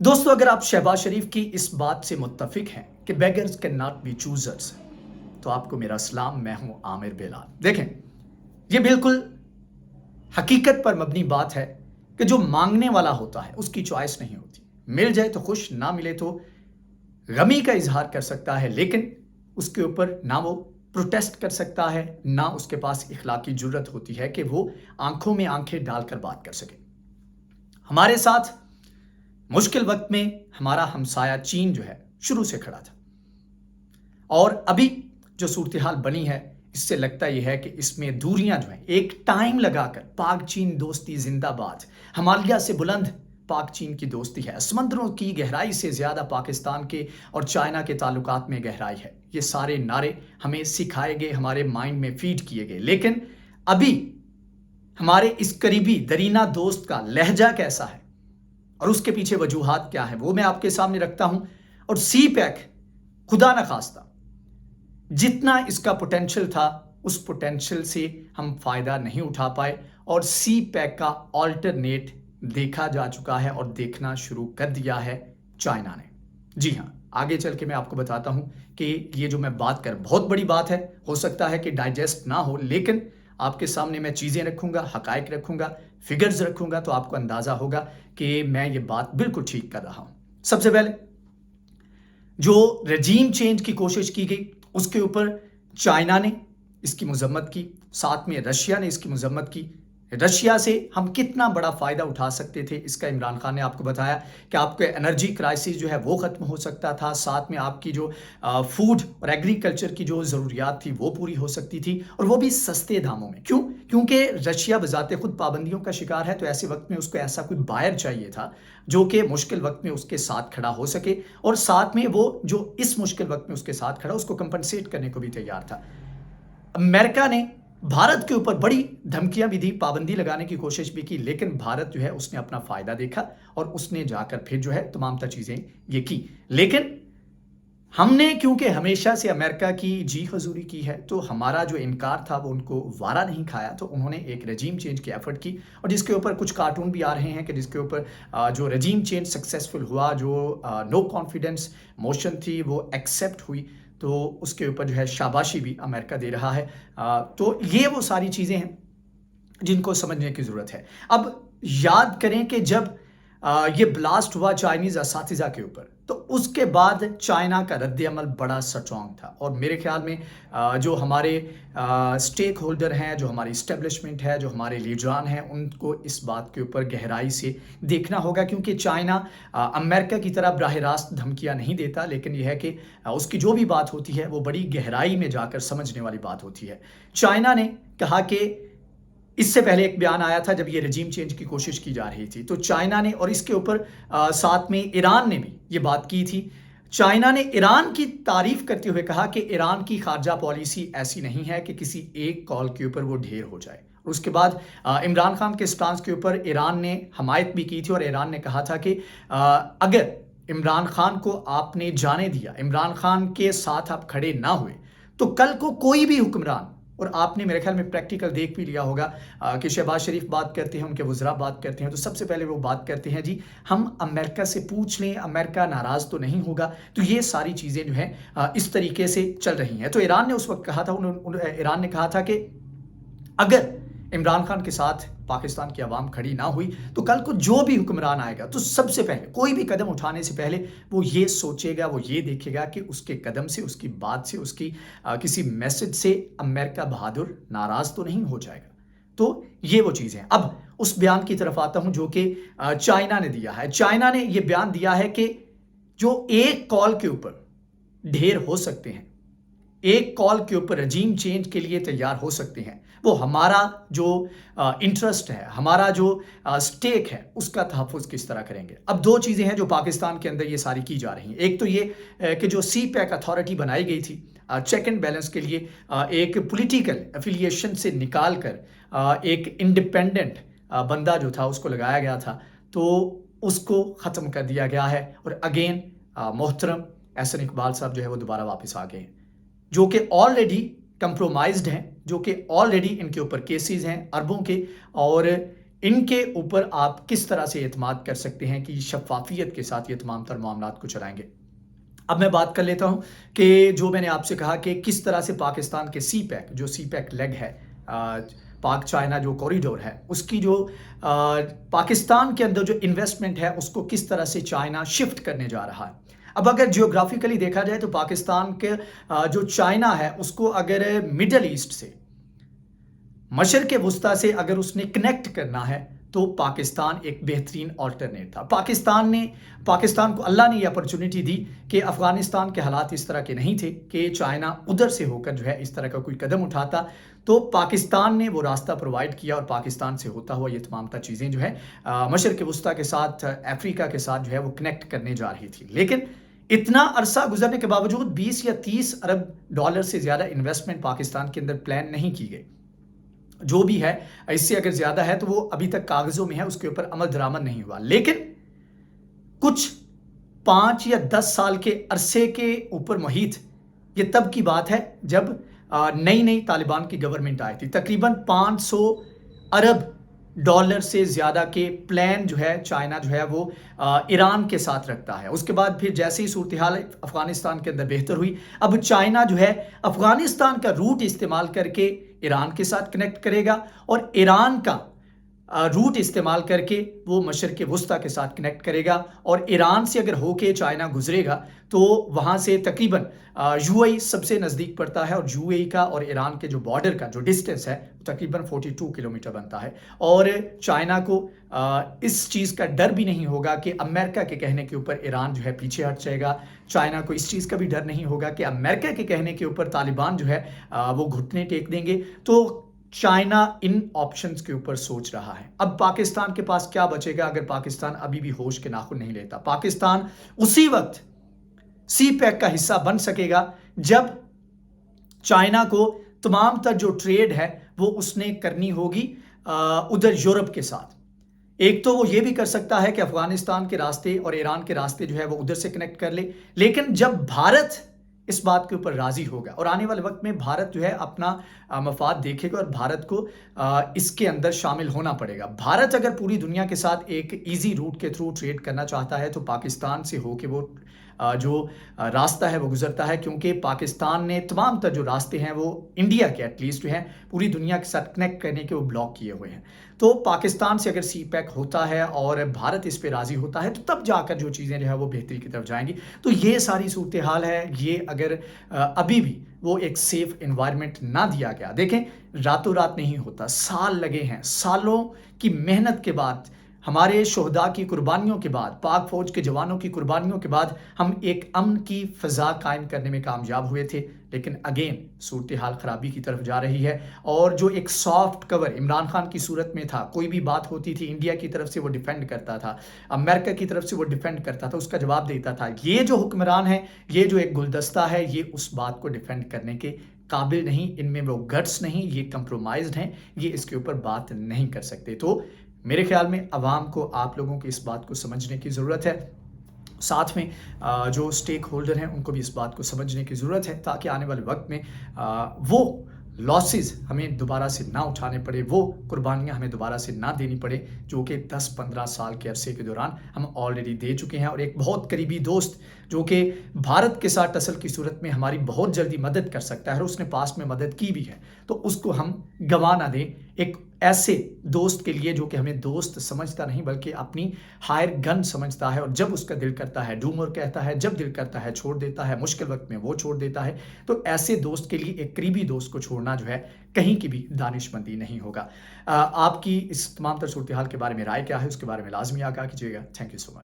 दोस्तों, अगर आप शहबाज शरीफ की इस बात से मुत्तफिक हैं कि beggars can not be choosers, तो आपको मेरा सलाम। मैं हूं आमिर बेलाल। देखें, ये बिल्कुल हकीकत पर मबनी बात है कि जो मांगने वाला होता है उसकी चॉइस नहीं होती। मिल जाए तो खुश, ना मिले तो गमी का इजहार कर सकता है, लेकिन उसके ऊपर ना वो प्रोटेस्ट कर सकता है, ना उसके पास इखलाकी जुर्रत होती है कि वो आंखों में आंखें डालकर बात कर सके। हमारे साथ मुश्किल वक्त में हमारा हमसाया चीन जो है शुरू से खड़ा था, और अभी जो सूरत हाल बनी है इससे लगता यह है कि इसमें दूरियां जो हैं एक टाइम लगाकर पाक चीन दोस्ती जिंदाबाद, हिमालय से बुलंद पाक चीन की दोस्ती है, समंदरों की गहराई से ज्यादा पाकिस्तान के और चाइना के ताल्लुकात में गहराई है। ये सारे नारे हमें सिखाए गए, हमारे माइंड में फीड किए गए, लेकिन अभी हमारे इस करीबी दरीना दोस्त का लहजा कैसा है और उसके पीछे वजूहात क्या है वो मैं आपके सामने रखता हूं। और सी पैक, खुदा न खास्ता, जितना इसका पोटेंशियल था उस पोटेंशियल से हम फायदा नहीं उठा पाए, और सी पैक का ऑल्टरनेट देखा जा चुका है और देखना शुरू कर दिया है चाइना ने। जी हां, आगे चल के मैं आपको बताता हूं कि ये जो मैं बात कर बहुत बड़ी बात है, हो सकता है कि डाइजेस्ट ना हो, लेकिन आपके सामने मैं चीजें रखूंगा, हकायक रखूंगा, फिगर्स रखूंगा, तो आपको अंदाजा होगा कि मैं ये बात बिल्कुल ठीक कर रहा हूं। सबसे पहले जो रजीम चेंज की कोशिश की गई उसके ऊपर चाइना ने इसकी मजम्मत की, साथ में रशिया ने इसकी मजम्मत की। रशिया से हम कितना बड़ा फायदा उठा सकते थे इसका इमरान खान ने आपको बताया कि आपके एनर्जी क्राइसिस जो है वो खत्म हो सकता था, साथ में आपकी जो फूड और एग्रीकल्चर की जो ज़रूरियात थी वो पूरी हो सकती थी, और वो भी सस्ते दामों में। क्यों? क्योंकि रशिया बजाते खुद पाबंदियों का शिकार है, तो ऐसे वक्त में उसको ऐसा कोई बायर चाहिए था जो कि मुश्किल वक्त में उसके साथ खड़ा हो सके, और साथ में वो जो इस मुश्किल वक्त में उसके साथ खड़ा उसको कंपनसेट करने को भी तैयार था। अमेरिका ने भारत के ऊपर बड़ी धमकियां भी दी, पाबंदी लगाने की कोशिश भी की, लेकिन भारत जो है उसने अपना फायदा देखा और उसने जाकर फिर जो है तमाम चीजें ये की। लेकिन हमने क्योंकि हमेशा से अमेरिका की जी हजूरी की है, तो हमारा जो इनकार था वो उनको वारा नहीं खाया, तो उन्होंने एक रजीम चेंज की एफर्ट की, और जिसके ऊपर कुछ कार्टून भी आ रहे हैं कि जिसके ऊपर जो रजीम चेंज सक्सेसफुल हुआ, जो नो कॉन्फिडेंस मोशन थी वो एक्सेप्ट हुई, तो उसके ऊपर जो है शाबाशी भी अमेरिका दे रहा है। तो ये वो सारी चीज़ें हैं जिनको समझने की ज़रूरत है। अब याद करें कि जब ये ब्लास्ट हुआ चाइनीज़ असातिज़ा के ऊपर, तो उसके बाद चाइना का रद्द अमल बड़ा स्ट्रॉन्ग था, और मेरे ख्याल में जो हमारे स्टेक होल्डर हैं, जो हमारी इस्टेब्लिशमेंट है, जो हमारे लीडरान हैं, उनको इस बात के ऊपर गहराई से देखना होगा, क्योंकि चाइना अमेरिका की तरह बराह रास्त धमकियाँ नहीं देता, लेकिन यह है कि उसकी जो भी बात होती है वो बड़ी गहराई में जाकर समझने वाली बात होती है। चाइना ने कहा कि इससे पहले एक बयान आया था जब ये रजीम चेंज की कोशिश की जा रही थी, तो चाइना ने, और इसके ऊपर साथ में ईरान ने भी ये बात की थी। चाइना ने ईरान की तारीफ करते हुए कहा कि ईरान की खारजा पॉलिसी ऐसी नहीं है कि किसी एक कॉल के ऊपर वो ढेर हो जाए। और उसके बाद इमरान खान के स्टांस के ऊपर ईरान ने हमायत भी की थी, और ईरान ने कहा था कि अगर इमरान खान को आपने जाने दिया, इमरान खान के साथ आप खड़े ना हुए, तो कल को कोई भी हुक्मरान, और आपने मेरे ख्याल में प्रैक्टिकल देख भी लिया होगा कि शहबाज शरीफ बात करते हैं, उनके वज़रा बात करते हैं, तो सबसे पहले वो बात करते हैं जी हम अमेरिका से पूछ लें, अमेरिका नाराज़ तो नहीं होगा। तो ये सारी चीज़ें जो हैं इस तरीके से चल रही हैं। तो ईरान ने उस वक्त कहा था, ईरान ने कहा था कि अगर इमरान खान के साथ पाकिस्तान की आवाम खड़ी ना हुई, तो कल को जो भी हुक्मरान आएगा, तो सबसे पहले कोई भी कदम उठाने से पहले वो ये सोचेगा, वो ये देखेगा कि उसके कदम से, उसकी बात से, उसकी किसी मैसेज से अमेरिका बहादुर नाराज तो नहीं हो जाएगा। तो ये वो चीज़ें हैं। अब उस बयान की तरफ आता हूं जो कि चाइना ने दिया है। चाइना ने ये बयान दिया है कि जो एक कॉल के ऊपर ढेर हो सकते हैं, एक कॉल के ऊपर रजीम चेंज के लिए तैयार हो सकते हैं, वो हमारा जो इंटरेस्ट है, हमारा जो स्टेक है, उसका तहफ़्फ़ुज़ किस तरह करेंगे। अब दो चीज़ें हैं जो पाकिस्तान के अंदर ये सारी की जा रही हैं। एक तो ये कि जो सी पैक अथॉरिटी बनाई गई थी चेक एंड बैलेंस के लिए, एक पॉलिटिकल एफिलिएशन से निकाल कर एक इंडिपेंडेंट बंदा जो था उसको लगाया गया था, तो उसको ख़त्म कर दिया गया है, और अगेन मोहतरम एहसन इकबाल साहब जो है वो दोबारा वापस आ गए हैं, जो कि ऑलरेडी कंप्रोमाइज्ड हैं, जो कि ऑलरेडी इनके ऊपर केसेस हैं अरबों के, और इनके ऊपर आप किस तरह से एतमाद कर सकते हैं कि शफाफियत के साथ ये तमाम तर मामलात को चलाएंगे। अब मैं बात कर लेता हूं कि जो मैंने आपसे कहा कि किस तरह से पाकिस्तान के सी पैक, जो सी पैक लेग है, पाक चाइना जो कॉरिडोर है, उसकी जो पाकिस्तान के अंदर जो इन्वेस्टमेंट है उसको किस तरह से चाइना शिफ्ट करने जा रहा है। अब अगर जियोग्राफिकली देखा जाए तो पाकिस्तान के जो चाइना है उसको अगर मिडल ईस्ट से, मशरक़ वुस्ता से अगर उसने कनेक्ट करना है तो पाकिस्तान एक बेहतरीन ऑल्टरनेट था। पाकिस्तान को अल्लाह ने ये अपॉर्चुनिटी दी कि अफगानिस्तान के हालात इस तरह के नहीं थे कि चाइना उधर से होकर जो है इस तरह का कोई कदम उठाता, तो पाकिस्तान ने वो रास्ता प्रोवाइड किया और पाकिस्तान से होता हुआ ये तमाम चीज़ें जो है मशरक़ वुस्ता के साथ, अफ्रीका के साथ जो है वो कनेक्ट करने जा रही थी। लेकिन इतना अरसा गुजरने के बावजूद 20 या 30 अरब डॉलर से ज़्यादा इन्वेस्टमेंट पाकिस्तान के अंदर प्लान नहीं की गई। जो भी है इससे अगर ज्यादा है तो वो अभी तक कागजों में है, उसके ऊपर अमल दरामद नहीं हुआ। लेकिन कुछ 5 या 10 साल के अरसे के ऊपर मुहित, ये तब की बात है जब नई नई तालिबान की गवर्नमेंट आई थी। तकरीबन 500 अरब डॉलर से ज्यादा के प्लान जो है चाइना जो है वो ईरान के साथ रखता है। उसके बाद फिर जैसे ही सूरत हाल अफगानिस्तान के अंदर बेहतर हुई, अब चाइना जो है अफगानिस्तान का रूट इस्तेमाल करके ईरान के साथ कनेक्ट करेगा और ईरान का रूट इस्तेमाल करके वो मशरक़ वुस्ता के साथ कनेक्ट करेगा और ईरान से अगर होके चाइना गुजरेगा तो वहाँ से तकरीबन यूएई सबसे नज़दीक पड़ता है और यूएई का और ईरान के जो बॉर्डर का जो डिस्टेंस है तकरीबन 42 किलोमीटर बनता है। और चाइना को इस चीज़ का डर भी नहीं होगा कि अमेरिका के कहने के ऊपर ईरान जो है पीछे हट जाएगा। चाइना को इस चीज़ का भी डर नहीं होगा कि अमेरिका के कहने के ऊपर तालिबान जो है वो घुटने टेक देंगे। तो चाइना इन ऑप्शंस के ऊपर सोच रहा है। अब पाकिस्तान के पास क्या बचेगा अगर पाकिस्तान अभी भी होश के नाखून नहीं लेता। पाकिस्तान उसी वक्त सी पैक का हिस्सा बन सकेगा जब चाइना को तमाम तर जो ट्रेड है वो उसने करनी होगी उधर यूरोप के साथ। एक तो वो ये भी कर सकता है कि अफगानिस्तान के रास्ते और ईरान के रास्ते जो है वो उधर से कनेक्ट कर ले, लेकिन जब भारत इस बात के ऊपर राजी होगा और आने वाले वक्त में भारत जो है अपना मफाद देखेगा और भारत को इसके अंदर शामिल होना पड़ेगा। भारत अगर पूरी दुनिया के साथ एक इजी रूट के थ्रू ट्रेड करना चाहता है तो पाकिस्तान से होके वो जो रास्ता है वो गुजरता है, क्योंकि पाकिस्तान ने तमाम तर जो रास्ते हैं वो इंडिया के एटलीस्ट जो हैं पूरी दुनिया के साथ कनेक्ट करने के वो ब्लॉक किए हुए हैं। तो पाकिस्तान से अगर सी पैक होता है और भारत इस पे राजी होता है तो तब जाकर जो चीज़ें जो है वो बेहतरी की तरफ जाएंगी। तो ये सारी सूरत हाल है। ये अगर अभी भी वो एक सेफ एनवायरनमेंट ना दिया गया, देखें रातों रात नहीं होता, साल लगे हैं, सालों की मेहनत के बाद, हमारे शोहदा की कुर्बानियों के बाद, पाक फौज के जवानों की कुर्बानियों के बाद हम एक अमन की फ़ज़ा कायम करने में कामयाब हुए थे। लेकिन अगेन सूरत हाल ख़राबी की तरफ जा रही है और जो एक सॉफ्ट कवर इमरान खान की सूरत में था, कोई भी बात होती थी इंडिया की तरफ से वो डिफेंड करता था, अमेरिका की तरफ से वो डिफेंड करता था, उसका जवाब देता था। ये जो हुक्मरान है, ये जो एक गुलदस्ता है, ये उस बात को डिफेंड करने के काबिल नहीं, इनमें वो गट्स नहीं, ये कंप्रोमाइज्ड हैं, ये इसके ऊपर बात नहीं कर सकते। तो मेरे ख्याल में अवाम को, आप लोगों की इस बात को समझने की ज़रूरत है। साथ में जो स्टेक होल्डर हैं उनको भी इस बात को समझने की ज़रूरत है ताकि आने वाले वक्त में वो लॉसेस हमें दोबारा से ना उठाने पड़े, वो कुर्बानियाँ हमें दोबारा से ना देनी पड़े जो कि 10-15 साल के अरसे के दौरान हम ऑलरेडी दे चुके हैं। और एक बहुत करीबी दोस्त जो कि भारत के साथ टसल की सूरत में हमारी बहुत जल्दी मदद कर सकता है और उसने पास्ट में मदद की भी है, तो उसको हम गंवा ना दें एक ऐसे दोस्त के लिए जो कि हमें दोस्त समझता नहीं बल्कि अपनी हायर गन समझता है, और जब उसका दिल करता है डू मोर कहता है, जब दिल करता है छोड़ देता है, मुश्किल वक्त में वो छोड़ देता है। तो ऐसे दोस्त के लिए एक करीबी दोस्त को छोड़ना जो है कहीं की भी दानिशमंदी नहीं होगा। आपकी इस तमाम तर सूरत हाल के बारे में राय क्या है उसके बारे में लाजमी आगाह कीजिएगा। Thank you so much.